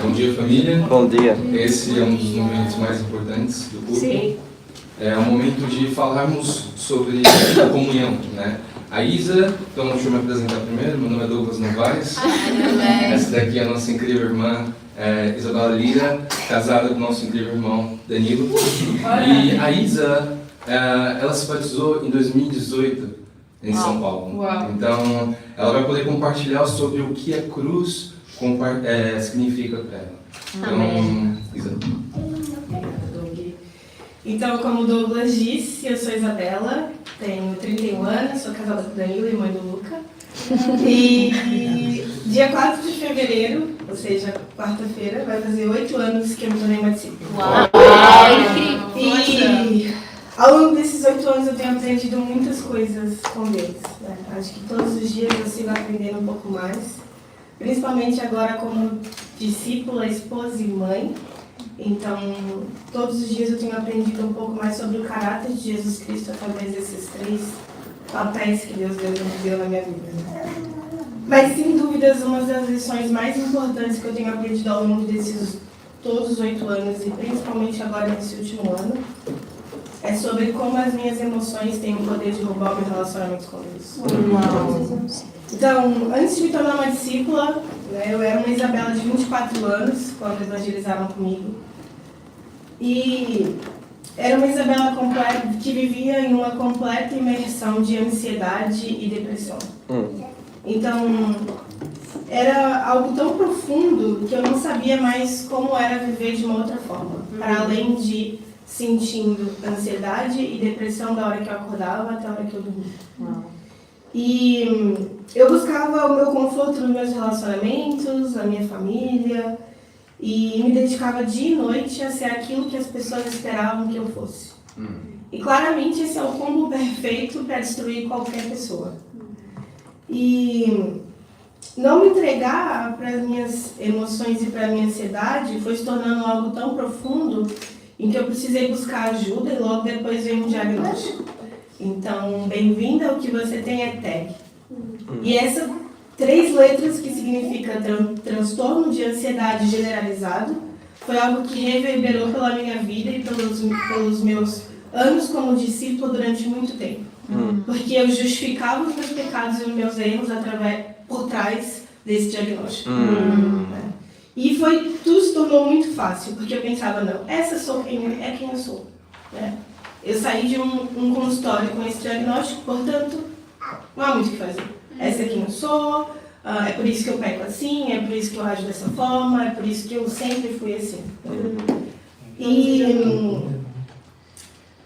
Bom dia, família. Bom dia. Esse é um dos momentos mais importantes do culto. Sim. É um momento de falarmos sobre a comunhão, né? A Isa, então deixa eu me apresentar primeiro. Meu nome é Douglas Novaes. Essa daqui é a nossa incrível irmã Isabela Lira, casada com o nosso incrível irmão Danilo. E a Isa, ela se batizou em 2018 em São Paulo. Uau. Então, ela vai poder compartilhar sobre o que a cruz significa para ela. Então, Isa. Então, como o Douglas disse, eu sou Isabela, tenho 31 anos, sou casada com o Danilo e mãe do Luca. E dia 4 de fevereiro, ou seja, quarta-feira, vai fazer 8 anos que eu me tornei uma discípula. Uau! E ao longo desses 8 anos eu tenho aprendido muitas coisas com Deus, né? Acho que todos os dias eu sigo aprendendo um pouco mais, principalmente agora como discípula, esposa e mãe. Então, todos os dias eu tenho aprendido um pouco mais sobre o caráter de Jesus Cristo através desses 3 papéis que Deus deu na minha vida, né? Mas, sem dúvidas, uma das lições mais importantes que eu tenho aprendido ao longo desses todos os 8 anos, e principalmente agora nesse último ano, é sobre como as minhas emoções têm o poder de roubar o meu relacionamento com Deus. Então, antes de me tornar uma discípula, né, eu era uma Isabela de 24 anos, quando evangelizaram comigo. E era uma Isabela que vivia em uma completa imersão de ansiedade e depressão. Então, era algo tão profundo que eu não sabia mais como era viver de uma outra forma. Para além de sentindo ansiedade e depressão da hora que eu acordava até a hora que eu dormia. E eu buscava o meu conforto nos meus relacionamentos, na minha família, e me dedicava dia e noite a ser aquilo que as pessoas esperavam que eu fosse. E claramente esse é o combo perfeito para destruir qualquer pessoa. E não me entregar para as minhas emoções e para a minha ansiedade foi se tornando algo tão profundo em que eu precisei buscar ajuda e logo depois veio um diagnóstico. Então, bem-vinda, o que você tem é TAG. E essas 3 letras que significa transtorno de ansiedade generalizado foi algo que reverberou pela minha vida e pelos meus anos como discípulo durante muito tempo. Porque eu justificava os meus pecados e os meus erros por trás desse diagnóstico. E tudo se tornou muito fácil, porque eu pensava, não, essa é quem eu sou. Né? Eu saí de um consultório com esse diagnóstico, portanto, não há muito o que fazer. Essa é quem eu sou, é por isso que eu peco assim, é por isso que eu ajo dessa forma, é por isso que eu sempre fui assim. E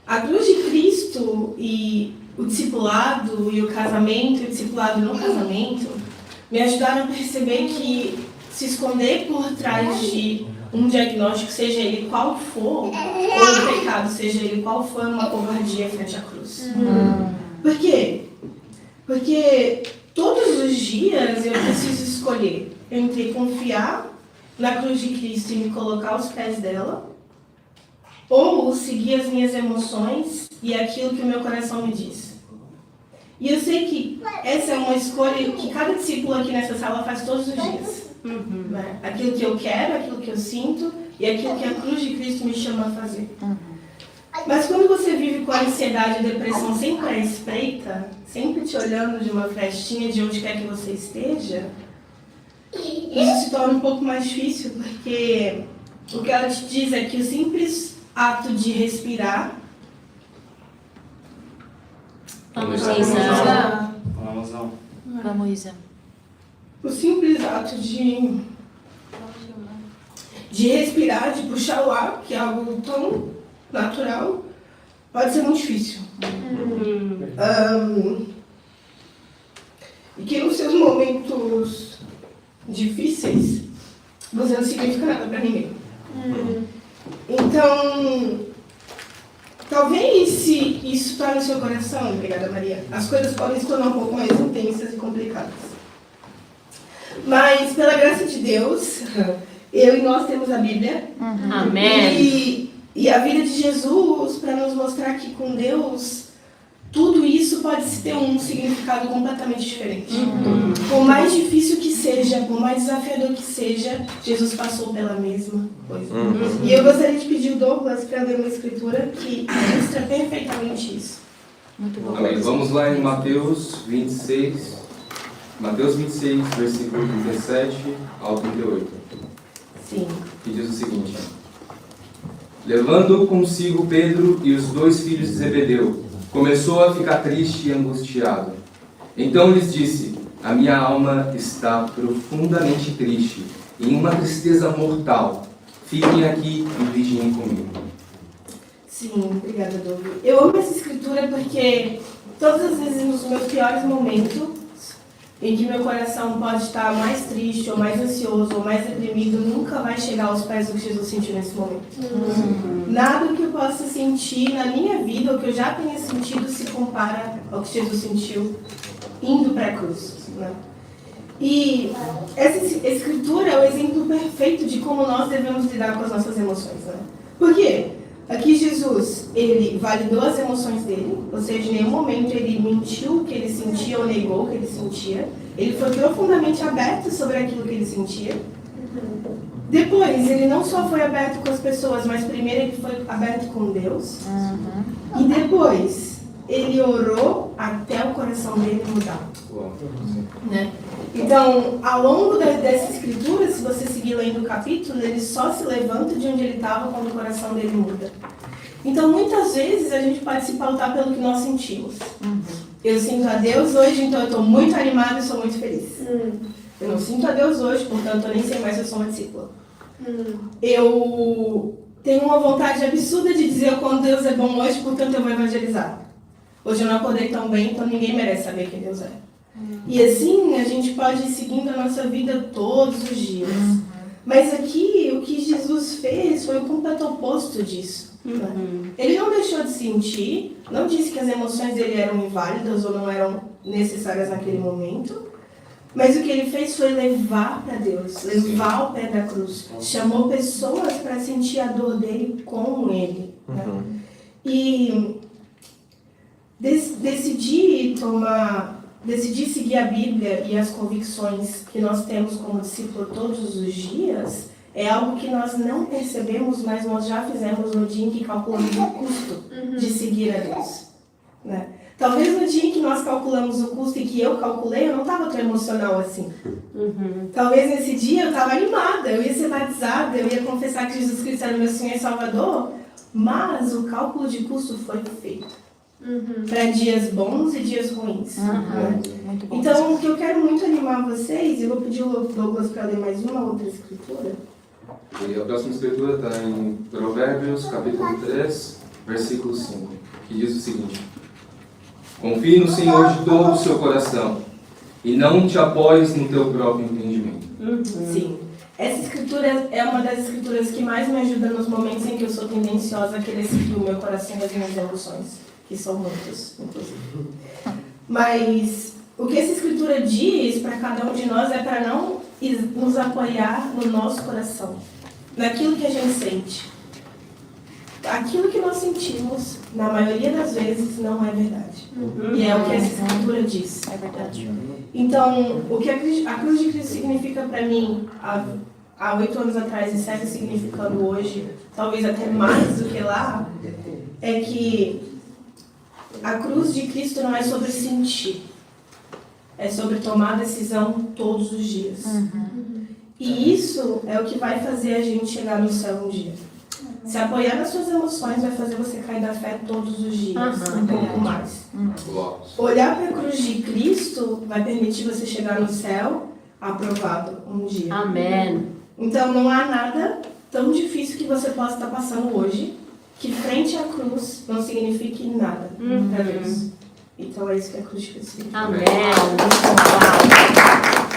a cruz de Cristo e o discipulado e o casamento, e o discipulado no casamento, me ajudaram a perceber que se esconder por trás de um diagnóstico, seja ele qual for, ou um pecado, seja ele qual for, é uma covardia frente à cruz. Por quê? Porque todos os dias eu preciso escolher entre confiar na cruz de Cristo e me colocar aos pés dela, ou seguir as minhas emoções e aquilo que o meu coração me diz. E eu sei que essa é uma escolha que cada discípulo aqui nessa sala faz todos os dias. Né? Aquilo que eu quero, aquilo que eu sinto e aquilo que a cruz de Cristo me chama a fazer. Mas quando você vive com a ansiedade e depressão sempre à espreita, sempre te olhando de uma frestinha de onde quer que você esteja, isso se torna um pouco mais difícil, porque o que ela te diz é que o simples ato de respirar... Vamos, Isa. Vamos, Isa. O simples ato de respirar, de puxar o ar, que é algo tão natural, pode ser muito difícil. E que nos seus momentos difíceis, você não significa nada para ninguém. Então, talvez se isso está no seu coração, obrigada Maria, as coisas podem se tornar um pouco mais intensas e complicadas. Mas, pela graça de Deus, eu e nós temos a Bíblia. Amém. E a vida de Jesus, para nos mostrar que com Deus, tudo isso pode ter um significado completamente diferente. Por mais difícil que seja seja, por mais desafiador que seja, Jesus passou pela mesma coisa. E eu gostaria de pedir o Douglas para ler uma escritura que ilustra perfeitamente isso. Muito bom. Amém. Vamos lá em Mateus 26. Mateus 26, versículo 17 ao 38. Sim. Que diz o seguinte: levando consigo Pedro e os 2 filhos de Zebedeu, começou a ficar triste e angustiado. Então lhes disse: a minha alma está profundamente triste, em uma tristeza mortal. Fiquem aqui e vigiem comigo. Sim, obrigada, Douglas. Eu amo essa escritura porque todas as vezes nos meus piores momentos, em que meu coração pode estar mais triste, ou mais ansioso, ou mais deprimido, nunca vai chegar aos pés do que Jesus sentiu nesse momento. Nada que eu possa sentir na minha vida, ou que eu já tenha sentido, se compara ao que Jesus sentiu indo para a cruz. Né? E essa escritura é o exemplo perfeito de como nós devemos lidar com as nossas emoções. Né? Por quê? Aqui Jesus, ele validou as emoções dele, ou seja, em nenhum momento ele mentiu o que ele sentia ou negou o que ele sentia. Ele foi profundamente aberto sobre aquilo que ele sentia. Depois, ele não só foi aberto com as pessoas, mas primeiro ele foi aberto com Deus. E depois, ele orou até o coração dele mudar. Né? Então, ao longo dessa escritura, se você seguir lendo o capítulo, ele só se levanta de onde ele estava quando o coração dele muda. Então, muitas vezes, a gente pode se pautar pelo que nós sentimos. Eu sinto a Deus hoje, então eu estou muito animada e sou muito feliz. Eu não sinto a Deus hoje, portanto, eu nem sei mais se eu sou uma discípula. Eu tenho uma vontade absurda de dizer o quanto Deus é bom hoje, portanto, eu vou evangelizar. Hoje eu não acordei tão bem, então ninguém merece saber quem Deus é. E assim a gente pode ir seguindo a nossa vida todos os dias. Mas aqui o que Jesus fez foi o completo oposto disso. Né? Ele não deixou de sentir, não disse que as emoções dele eram inválidas ou não eram necessárias naquele momento. Mas o que ele fez foi levar para Deus, levar ao pé da cruz. Chamou pessoas para sentir a dor dele com ele. Né? E decidir seguir a Bíblia e as convicções que nós temos como discípulo todos os dias é algo que nós não percebemos, mas nós já fizemos no dia em que calculamos o custo de seguir a Deus. Né? Talvez no dia em que nós calculamos o custo e que eu calculei, eu não estava tão emocional assim. Talvez nesse dia eu estava animada, eu ia ser batizada, eu ia confessar que Jesus Cristo era meu Senhor e Salvador, mas o cálculo de custo foi feito. Para dias bons e dias ruins. Né? Muito bom. Então, o que eu quero muito animar vocês, eu vou pedir o Douglas para ler mais uma outra escritura. E a próxima escritura está em Provérbios, capítulo 3, versículo 5, que diz o seguinte: confie no Senhor de todo o seu coração e não te apoies no teu próprio entendimento. Sim. Essa escritura é uma das escrituras que mais me ajuda nos momentos em que eu sou tendenciosa a querer seguir o meu coração e as minhas emoções, que são muitos, inclusive. Mas o que essa escritura diz para cada um de nós é para não nos apoiar no nosso coração, naquilo que a gente sente. Aquilo que nós sentimos, na maioria das vezes, não é verdade. E é o que essa escritura diz. É verdade. Então, o que a cruz de Cristo significa para mim há 8 anos atrás e segue significando hoje, talvez até mais do que lá, é que a cruz de Cristo não é sobre sentir, é sobre tomar decisão todos os dias. E isso é o que vai fazer a gente chegar no céu um dia. Se apoiar nas suas emoções vai fazer você cair da fé todos os dias, um pouco mais. Olhar para a cruz de Cristo vai permitir você chegar no céu aprovado um dia. Amém. Então não há nada tão difícil que você possa estar passando hoje que frente à cruz não signifique nada para Deus. Então é isso que a cruz de Cristo significa. Amém. Uau.